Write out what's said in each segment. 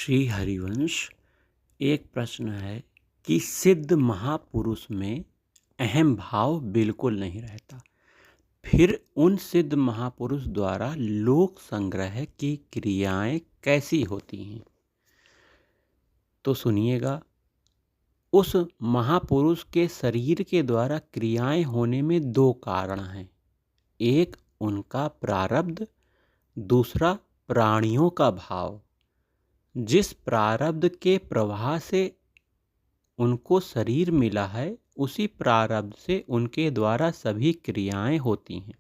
श्री हरिवंश। एक प्रश्न है कि सिद्ध महापुरुष में अहम भाव बिल्कुल नहीं रहता, फिर उन सिद्ध महापुरुष द्वारा लोक संग्रह की क्रियाएं कैसी होती हैं? तो सुनिएगा। उस महापुरुष के शरीर के द्वारा क्रियाएं होने में दो कारण हैं। एक उनका प्रारब्ध, दूसरा प्राणियों का भाव। जिस प्रारब्ध के प्रवाह से उनको शरीर मिला है, उसी प्रारब्ध से उनके द्वारा सभी क्रियाएं होती हैं।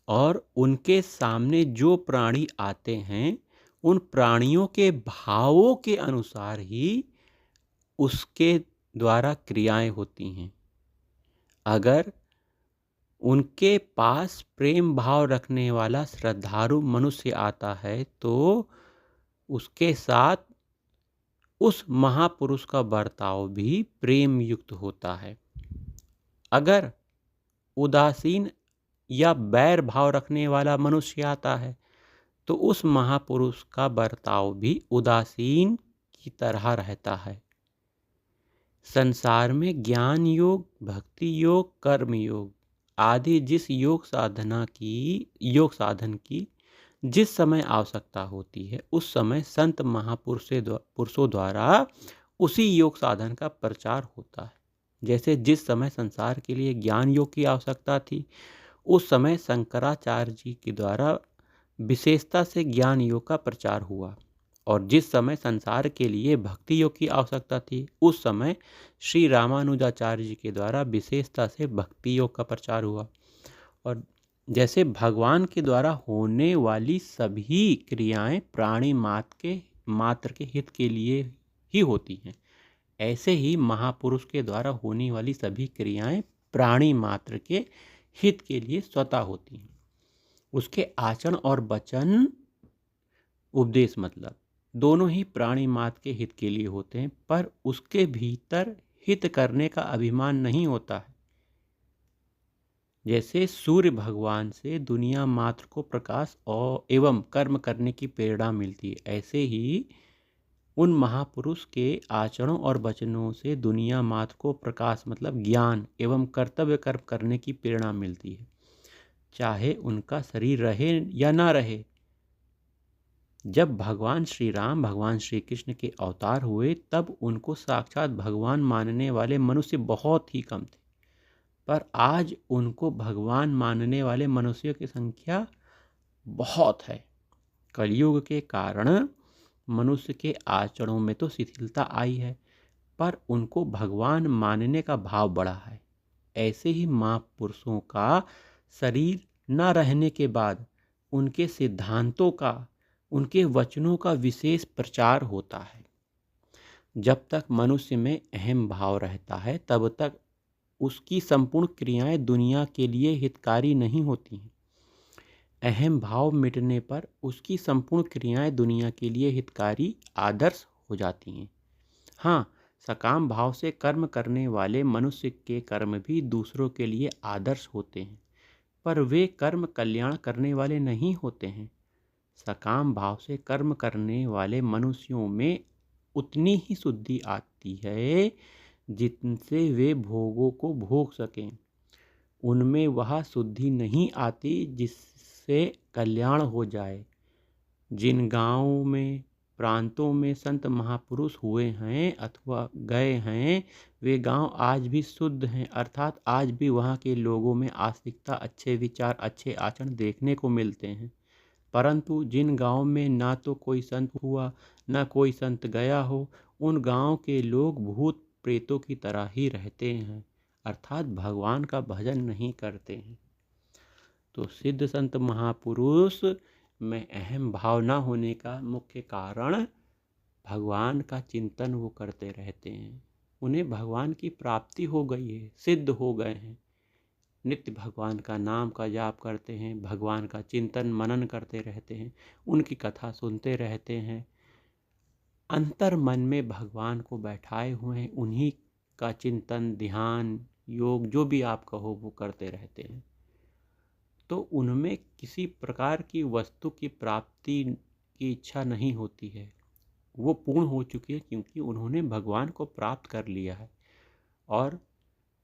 और उनके सामने जो प्राणी आते हैं, उन प्राणियों के भावों के अनुसार ही उसके द्वारा क्रियाएं होती हैं। अगर उनके पास प्रेम भाव रखने वाला श्रद्धालु मनुष्य आता है, तो उसके साथ उस महापुरुष का बर्ताव भी प्रेम युक्त होता है। अगर उदासीन या बैर भाव रखने वाला मनुष्य आता है, तो उस महापुरुष का बर्ताव भी उदासीन की तरह रहता है। संसार में ज्ञान योग, भक्ति योग, कर्म योग आदि जिस योग साधन की जिस समय आवश्यकता होती है, उस समय संत महापुरुषों द्वारा उसी योग साधन का प्रचार होता है। जैसे जिस समय संसार के लिए ज्ञान योग की आवश्यकता थी, उस समय शंकराचार्य जी के द्वारा विशेषता से ज्ञान योग का प्रचार हुआ। और जिस समय संसार के लिए भक्ति योग की आवश्यकता थी, उस समय श्री रामानुजाचार्य जी के द्वारा विशेषता से भक्ति योग का प्रचार हुआ। और जैसे भगवान के द्वारा होने वाली सभी क्रियाएं प्राणी मात्र के हित के लिए ही होती हैं, ऐसे ही महापुरुष के द्वारा होने वाली सभी क्रियाएं प्राणी मात्र के हित के लिए स्वतः होती हैं। उसके आचरण और वचन, उपदेश मतलब दोनों ही प्राणी मात्र के हित के लिए होते हैं, पर उसके भीतर हित करने का अभिमान नहीं होता है। जैसे सूर्य भगवान से दुनिया मात्र को प्रकाश और एवं कर्म करने की प्रेरणा मिलती है, ऐसे ही उन महापुरुष के आचरणों और वचनों से दुनिया मात्र को प्रकाश मतलब ज्ञान एवं कर्तव्य कर्म करने की प्रेरणा मिलती है, चाहे उनका शरीर रहे या ना रहे। जब भगवान श्री राम, भगवान श्री कृष्ण के अवतार हुए, तब उनको साक्षात भगवान मानने वाले मनुष्य बहुत ही कम थे, पर आज उनको भगवान मानने वाले मनुष्यों की संख्या बहुत है। कलयुग के कारण मनुष्य के आचरणों में तो शिथिलता आई है, पर उनको भगवान मानने का भाव बढ़ा है। ऐसे ही महापुरुषों का शरीर न रहने के बाद उनके सिद्धांतों का, उनके वचनों का विशेष प्रचार होता है। जब तक मनुष्य में अहम भाव रहता है, तब तक उसकी संपूर्ण क्रियाएं दुनिया के लिए हितकारी नहीं होती हैं। अहम भाव मिटने पर उसकी संपूर्ण क्रियाएं दुनिया के लिए हितकारी आदर्श हो जाती हैं। हाँ, सकाम भाव से कर्म करने वाले मनुष्य के कर्म भी दूसरों के लिए आदर्श होते हैं, पर वे कर्म कल्याण करने वाले नहीं होते हैं। सकाम भाव से कर्म करने वाले मनुष्यों में उतनी ही शुद्धि आती है जिनसे वे भोगों को भोग सकें। उनमें वह शुद्धि नहीं आती जिससे कल्याण हो जाए। जिन गांवों में, प्रांतों में संत महापुरुष हुए हैं अथवा गए हैं, वे गांव आज भी शुद्ध हैं, अर्थात आज भी वहां के लोगों में आस्तिकता, अच्छे विचार, अच्छे आचरण देखने को मिलते हैं। परंतु जिन गांव में ना तो कोई संत हुआ, ना कोई संत गया हो, उन गांव के लोग भूत प्रेतों की तरह ही रहते हैं, अर्थात भगवान का भजन नहीं करते हैं। तो सिद्ध संत महापुरुष में अहम भाव न होने का मुख्य कारण भगवान का चिंतन वो करते रहते हैं। उन्हें भगवान की प्राप्ति हो गई है, सिद्ध हो गए हैं। नित्य भगवान का नाम का जाप करते हैं, भगवान का चिंतन मनन करते रहते हैं, उनकी कथा सुनते रहते हैं, अंतर मन में भगवान को बैठाए हुए हैं, उन्हीं का चिंतन, ध्यान, योग जो भी आप कहो वो करते रहते हैं। तो उनमें किसी प्रकार की वस्तु की प्राप्ति की इच्छा नहीं होती है। वो पूर्ण हो चुकी है, क्योंकि उन्होंने भगवान को प्राप्त कर लिया है। और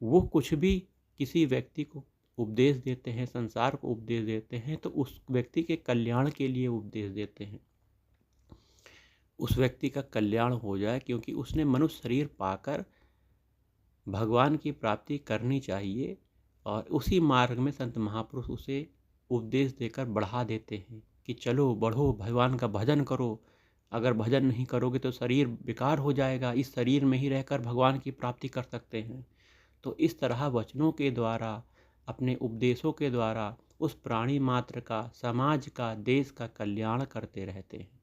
वो कुछ भी किसी व्यक्ति को उपदेश देते हैं, संसार को उपदेश देते हैं, तो उस व्यक्ति के कल्याण के लिए उपदेश देते हैं, उस व्यक्ति का कल्याण हो जाए, क्योंकि उसने मनुष्य शरीर पाकर भगवान की प्राप्ति करनी चाहिए। और उसी मार्ग में संत महापुरुष उसे उपदेश देकर बढ़ा देते हैं कि चलो बढ़ो, भगवान का भजन करो, अगर भजन नहीं करोगे तो शरीर बेकार हो जाएगा, इस शरीर में ही रहकर भगवान की प्राप्ति कर सकते हैं। तो इस तरह वचनों के द्वारा, अपने उपदेशों के द्वारा उस प्राणी मात्र का, समाज का, देश का कल्याण करते रहते हैं।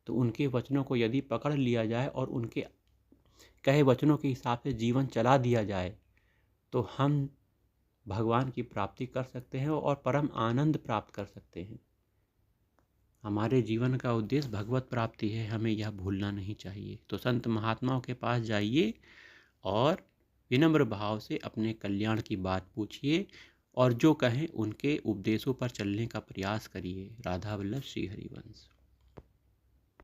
तो उनके वचनों को यदि पकड़ लिया जाए और उनके कहे वचनों के हिसाब से जीवन चला दिया जाए, तो हम भगवान की प्राप्ति कर सकते हैं और परम आनंद प्राप्त कर सकते हैं। हमारे जीवन का उद्देश्य भगवत प्राप्ति है, हमें यह भूलना नहीं चाहिए। तो संत महात्माओं के पास जाइए और विनम्र भाव से अपने कल्याण की बात पूछिए, और जो कहें उनके उपदेशों पर चलने का प्रयास करिए। राधा वल्लभ श्री हरिवंश।